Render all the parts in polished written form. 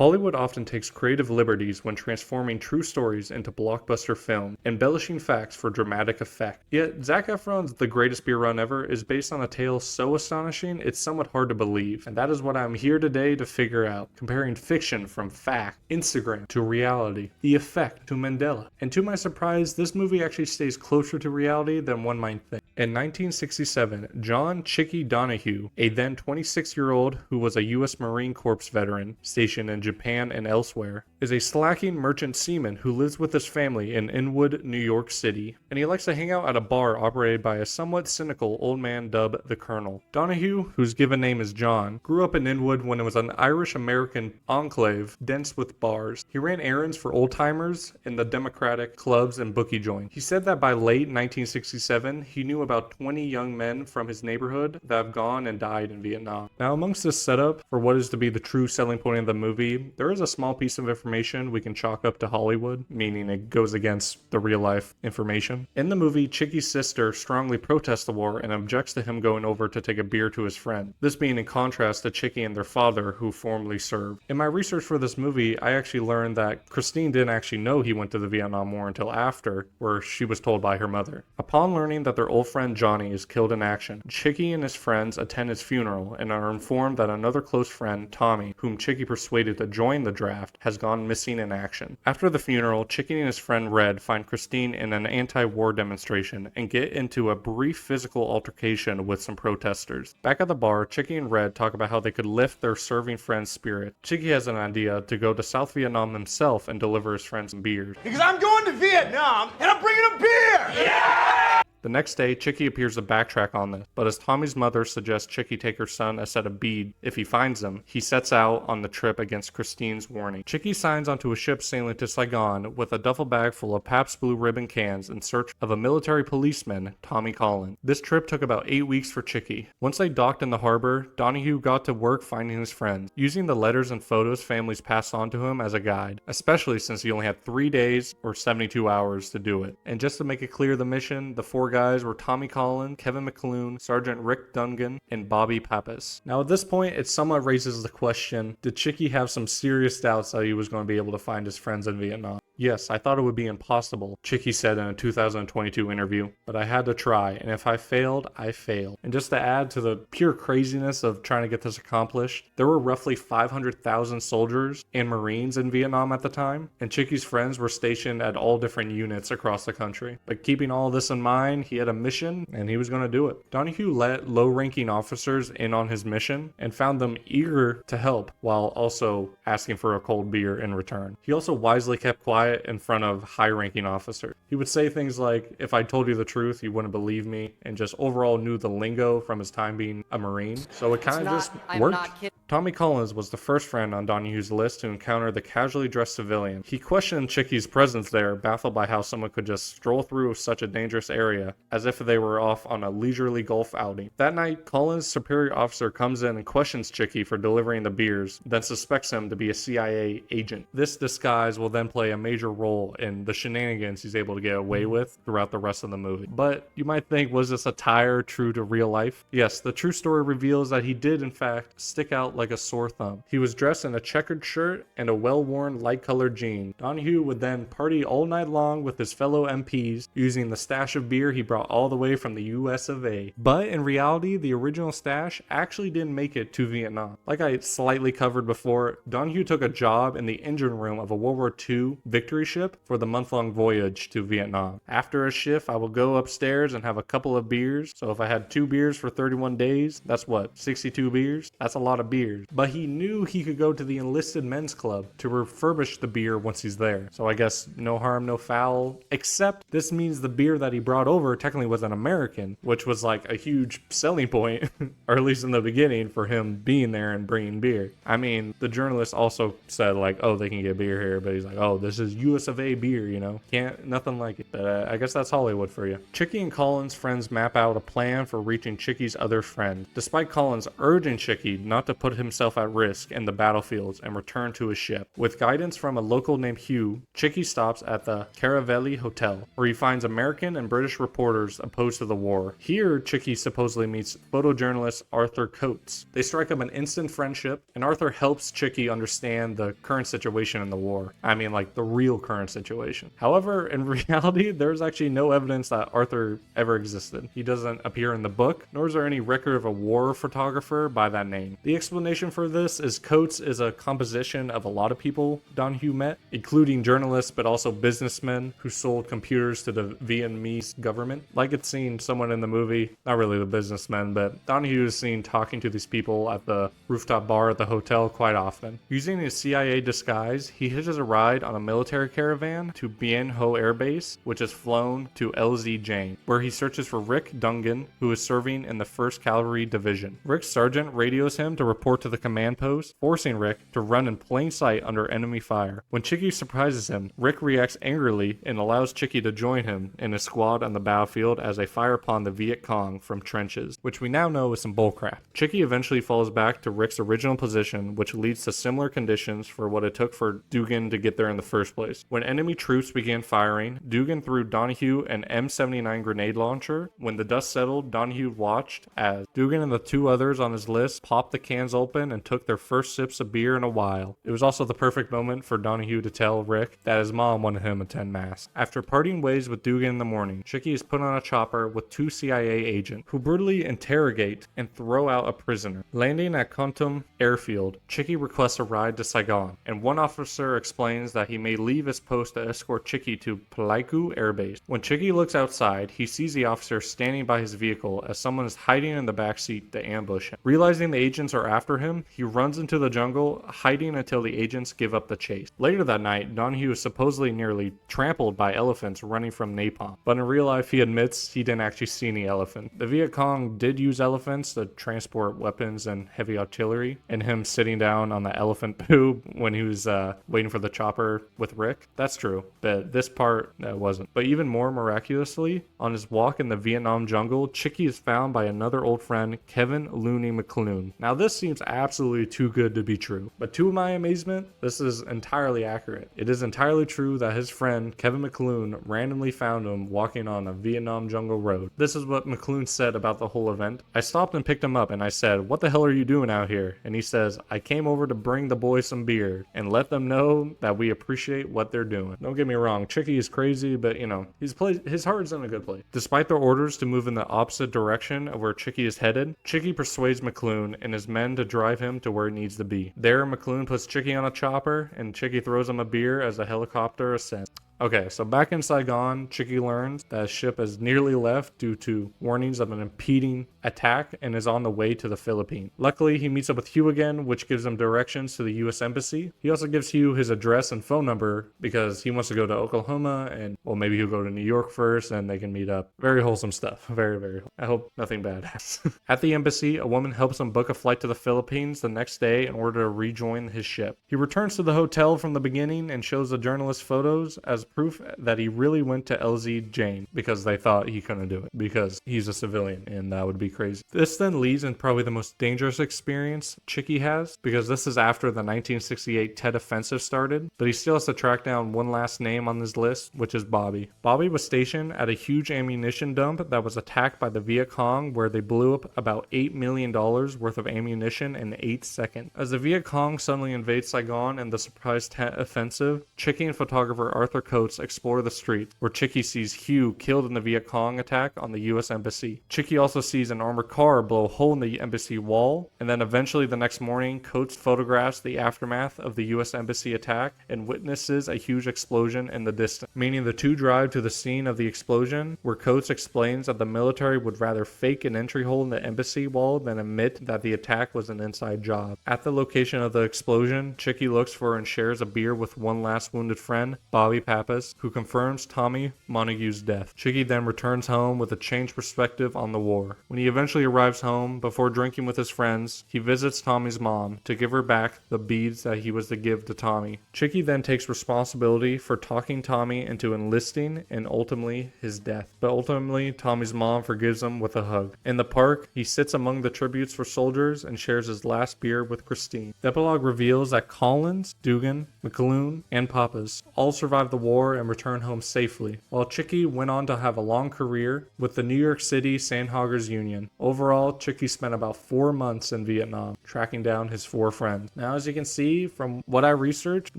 Hollywood often takes creative liberties when transforming true stories into blockbuster film, embellishing facts for dramatic effect. Yet, Zac Efron's The Greatest Beer Run Ever is based on a tale so astonishing it's somewhat hard to believe, and that is what I'm here today to figure out, comparing fiction from fact, Instagram to reality, The Effect to Mandela. And to my surprise, this movie actually stays closer to reality than one might think. In 1967, John Chicky Donahue, a then 26-year-old who was a U.S. Marine Corps veteran stationed in Japan and elsewhere, is a slacking merchant seaman who lives with his family in Inwood, New York City, and he likes to hang out at a bar operated by a somewhat cynical old man dubbed the Colonel. Donahue, whose given name is John, grew up in Inwood when it was an Irish-American enclave dense with bars. He ran errands for old-timers in the Democratic clubs and bookie joints. He said that by late 1967, he knew about 20 young men from his neighborhood that have gone and died in Vietnam. Now, amongst this setup for what is to be the true selling point of the movie, there is a small piece of information we can chalk up to Hollywood, meaning it goes against the real-life information. In the movie, Chicky's sister strongly protests the war and objects to him going over to take a beer to his friend, this being in contrast to Chicky and their father, who formerly served. In my research for this movie, I actually learned that Christine didn't actually know he went to the Vietnam War until after, where she was told by her mother. Upon learning that their old friend Johnny is killed in action, Chicky and his friends attend his funeral and are informed that another close friend, Tommy, whom Chicky persuaded to join the draft, has gone missing in action. After the funeral, Chicky and his friend Red find Christine in an anti-war demonstration and get into a brief physical altercation with some protesters. Back at the bar, Chicky and Red talk about how they could lift their serving friend's spirit. Chicky has an idea to go to South Vietnam himself and deliver his friends some beers. Because I'm going to Vietnam and I'm bringing a beer! Yeah! The next day, Chicky appears to backtrack on this, but as Tommy's mother suggests Chicky take her son a set of beads if he finds them, he sets out on the trip against Christine's warning. Chicky signs onto a ship sailing to Saigon with a duffel bag full of Pabst Blue Ribbon cans in search of a military policeman, Tommy Collins. This trip took about 8 weeks for Chicky. Once they docked in the harbor, Donahue got to work finding his friends, using the letters and photos families passed on to him as a guide, especially since he only had 3 days or 72 hours to do it. And just to make it clear the mission, the 4 guys were Tommy Collins, Kevin McLoon, Sergeant Rick Dugan, and Bobby Papis. Now at this point, it somewhat raises the question, did Chicky have some serious doubts that he was going to be able to find his friends in Vietnam? Yes, I thought it would be impossible, Chicky said in a 2022 interview, but I had to try, and if I failed, I failed. And just to add to the pure craziness of trying to get this accomplished, there were roughly 500,000 soldiers and Marines in Vietnam at the time, and Chicky's friends were stationed at all different units across the country. But keeping all this in mind, he had a mission, and he was going to do it. Donahue let low-ranking officers in on his mission, and found them eager to help, while also asking for a cold beer in return. He also wisely kept quiet in front of high-ranking officers. He would say things like, if I told you the truth, you wouldn't believe me, and just overall knew the lingo from his time being a Marine. So it kind of just worked. Tommy Collins was the first friend on Donahue's list to encounter the casually dressed civilian. He questioned Chicky's presence there, baffled by how someone could just stroll through such a dangerous area, as if they were off on a leisurely golf outing. That night, Collins' superior officer comes in and questions Chicky for delivering the beers, then suspects him to be a CIA agent. This disguise will then play a major role in the shenanigans he's able to get away with throughout the rest of the movie. But you might think, was this attire true to real life? Yes, the true story reveals that he did in fact stick out like a sore thumb. He was dressed in a checkered shirt and a well-worn light-colored jean. Donahue would then party all night long with his fellow MPs, using the stash of beer he brought all the way from the US of A. But in reality, the original stash actually didn't make it to Vietnam. Like I slightly covered before, Donahue took a job in the engine room of a World War II Victory ship for the month-long voyage to Vietnam. After a shift, I will go upstairs and have a couple of beers. So if I had 2 beers for 31 days, that's what, 62 beers? That's a lot of beers. But he knew he could go to the enlisted men's club to refurbish the beer once he's there. So I guess no harm, no foul, except this means the beer that he brought over technically was an American, which was like a huge selling point, or at least in the beginning, for him being there and bringing beer. I mean, the journalist also said like, oh, they can get beer here, but he's like, oh, this is US of A beer, you know, nothing like it. But I guess that's Hollywood for you. Chicky and Collins' friends map out a plan for reaching Chicky's other friend. Despite Collins urging Chicky not to put himself at risk in the battlefields and return to his ship. With guidance from a local named Hugh, Chicky stops at the Caravelli Hotel, where he finds American and British reporters opposed to the war. Here, Chicky supposedly meets photojournalist Arthur Coates. They strike up an instant friendship, and Arthur helps Chicky understand the current situation in the war. I mean, like, the real current situation. However, in reality, there's actually no evidence that Arthur ever existed. He doesn't appear in the book, nor is there any record of a war photographer by that name. The explanation for this is Coates is a composition of a lot of people Donahue met, including journalists but also businessmen who sold computers to the Vietnamese government. Like it's seen someone in the movie, not really the businessmen, but Donahue is seen talking to these people at the rooftop bar at the hotel quite often. Using his CIA disguise, he hitches a ride on a military caravan to Bien Ho Air Base, which is flown to LZ Jane, where he searches for Rick Dugan, who is serving in the 1st Cavalry Division. Rick's sergeant radios him to report to the command post, forcing Rick to run in plain sight under enemy fire. When Chicky surprises him, Rick reacts angrily and allows Chicky to join him in a squad on the battlefield as they fire upon the Viet Cong from trenches, which we now know is some bullcrap. Chicky eventually falls back to Rick's original position, which leads to similar conditions for what it took for Dugan to get there in the first place. When enemy troops began firing, Dugan threw Donahue an M79 grenade launcher. When the dust settled, Donahue watched as Dugan and the 2 others on his list popped the cans open and took their first sips of beer in a while. It was also the perfect moment for Donahue to tell Rick that his mom wanted him to attend mass. After parting ways with Dugan in the morning, Chicky is put on a chopper with 2 CIA agents who brutally interrogate and throw out a prisoner. Landing at Kontum Airfield, Chicky requests a ride to Saigon, and one officer explains that he may leave his post to escort Chicky to Pleiku Air Base. When Chicky looks outside, he sees the officer standing by his vehicle as someone is hiding in the backseat to ambush him. Realizing the agents are after him, he runs into the jungle, hiding until the agents give up the chase. Later that night, Donahue is supposedly nearly trampled by elephants running from napalm, but in real life he admits he didn't actually see any elephant. The Viet Cong did use elephants to transport weapons and heavy artillery, and him sitting down on the elephant poo when he was waiting for the chopper with Rick. That's true, but this part wasn't. But even more miraculously, on his walk in the Vietnam jungle, Chicky is found by another old friend, Kevin McLoon. Now this seems absolutely too good to be true, but to my amazement, this is entirely accurate. It is entirely true that his friend, Kevin McLoon, randomly found him walking on a Vietnam jungle road. This is what McLoon said about the whole event. I stopped and picked him up and I said, "What the hell are you doing out here?" And he says, "I came over to bring the boys some beer and let them know that we appreciate what they're doing." Don't get me wrong, Chicky is crazy, but you know, his heart's in a good place. Despite their orders to move in the opposite direction of where Chicky is headed, Chicky persuades McLoon and his men to drive him to where he needs to be. There, McLoon puts Chicky on a chopper and Chicky throws him a beer as the helicopter ascends. Okay, so back in Saigon, Chicky learns that his ship has nearly left due to warnings of an impending attack and is on the way to the Philippines. Luckily, he meets up with Hugh again, which gives him directions to the U.S. Embassy. He also gives Hugh his address and phone number because he wants to go to Oklahoma and, well, maybe he'll go to New York first and they can meet up. Very wholesome stuff. Very, very. I hope nothing bad happens. At the embassy, a woman helps him book a flight to the Philippines the next day in order to rejoin his ship. He returns to the hotel from the beginning and shows the journalist photos as proof that he really went to LZ Jane because they thought he couldn't do it because he's a civilian and that would be crazy. This then leads in probably the most dangerous experience Chicky has because this is after the 1968 Tet Offensive started, but he still has to track down one last name on his list, which is Bobby. Bobby was stationed at a huge ammunition dump that was attacked by the Viet Cong where they blew up about $8 million worth of ammunition in 8 seconds. As the Viet Cong suddenly invade Saigon in the surprise Tet Offensive, Chicky and photographer Arthur Coates explore the streets, where Chicky sees Hugh killed in the Viet Cong attack on the U.S. Embassy. Chicky also sees an armored car blow a hole in the embassy wall, and then eventually the next morning, Coates photographs the aftermath of the U.S. Embassy attack and witnesses a huge explosion in the distance, meaning the two drive to the scene of the explosion, where Coates explains that the military would rather fake an entry hole in the embassy wall than admit that the attack was an inside job. At the location of the explosion, Chicky looks for and shares a beer with one last wounded friend, Bobby Papis, Papis, who confirms Tommy Montague's death. Chicky then returns home with a changed perspective on the war. When he eventually arrives home, before drinking with his friends, he visits Tommy's mom to give her back the beads that he was to give to Tommy. Chicky then takes responsibility for talking Tommy into enlisting and ultimately his death. But ultimately, Tommy's mom forgives him with a hug. In the park, he sits among the tributes for soldiers and shares his last beer with Christine. The epilogue reveals that Collins, Dugan, McLoon, and Papis all survived the war and returned home safely, while Chicky went on to have a long career with the New York City Sandhoggers Union. Overall, Chicky spent about 4 months in Vietnam, tracking down his 4 friends. Now, as you can see from what I researched,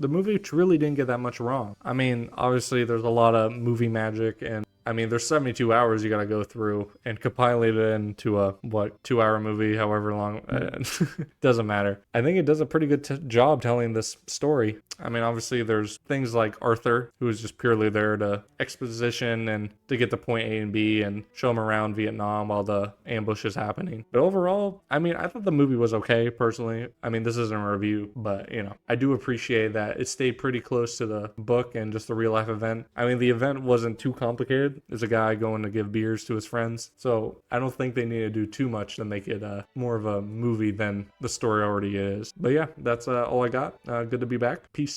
the movie really didn't get that much wrong. I mean, obviously there's a lot of movie magic, and I mean, there's 72 hours you gotta go through and compile it into a, 2-hour movie, however long. Doesn't matter. I think it does a pretty good job telling this story. I mean, obviously there's things like Arthur, who is just purely there to exposition and to get to point A and B and show him around Vietnam while the ambush is happening. But overall, I mean, I thought the movie was okay, personally. I mean, this isn't a review, but, you know, I do appreciate that it stayed pretty close to the book and just the real life event. I mean, the event wasn't too complicated. It's a guy going to give beers to his friends. So I don't think they need to do too much to make it more of a movie than the story already is. But yeah, that's all I got. Good to be back. Peace.